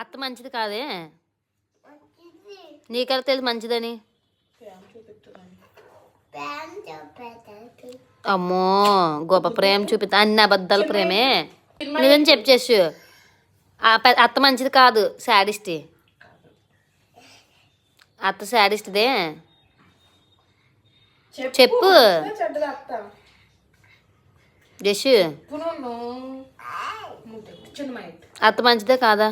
అత్త మంచిది కాదే, నీకెలా తెలియదు మంచిదని? అమ్మో గొప్ప ప్రేమ చూపిస్తా, అన్ని అబద్ధాల ప్రేమే. నిజం చెప్పేసు, అత్త మంచిది కాదు, శాడిస్ట్. అత్త శాడిస్ట్దే చెప్పు జషు. అత్త మంచిదే కాదా?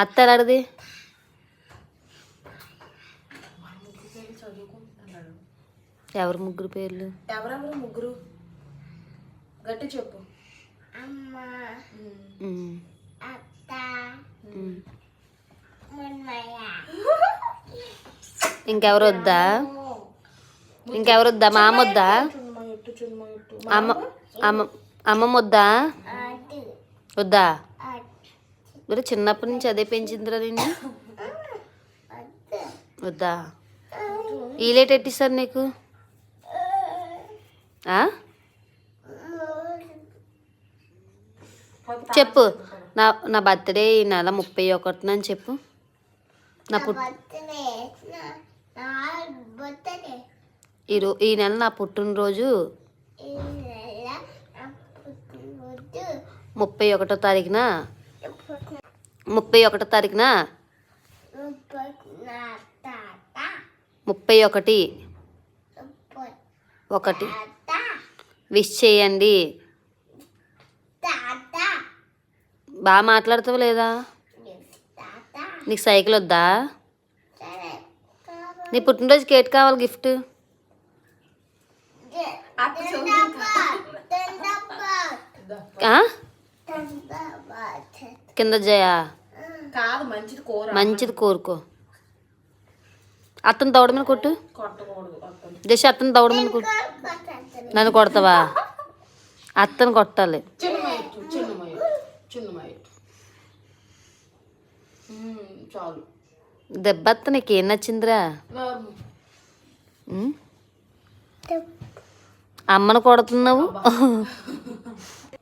అత్త ఎలాంటిది? ఎవరు ముగ్గురు పేర్లు? ఎవరెవరు ముగ్గురు గట్టి చెప్పు. ఇంకెవరు వద్దా? ఇంకెవరు వద్దా? మా అమ్మ వద్దా? అమ్మమ్మ వద్దా? వద్దా? మరి చిన్నప్పటి నుంచి అదే పెంచిందిరా నిన్ను. వద్దా? ఈలేట్ ఎట్టిస్తారు నీకు? చెప్పు. నా బర్త్డే ఈ నెల 31 అని చెప్పు. ఈ నెల నా పుట్టినరోజు 31వ తారీఖున 31 విష్ చేయండి. బాగా మాట్లాడతావు లేదా? నీకు సైకిల్ వద్దా? నీ పుట్టినరోజుకి ఏటి కావాలి గిఫ్ట్? కింద జయా మంచిది కోరుకో. అత్తను దౌడ మీద కొట్టు. జస్ట్ అత్తను దౌడ మీద కొట్టు. నన్ను కొడతావా? అత్తను కొట్టాలి. దెబ్బత్త నీకేం నచ్చిందిరా? అమ్మను కొడుతున్నావు.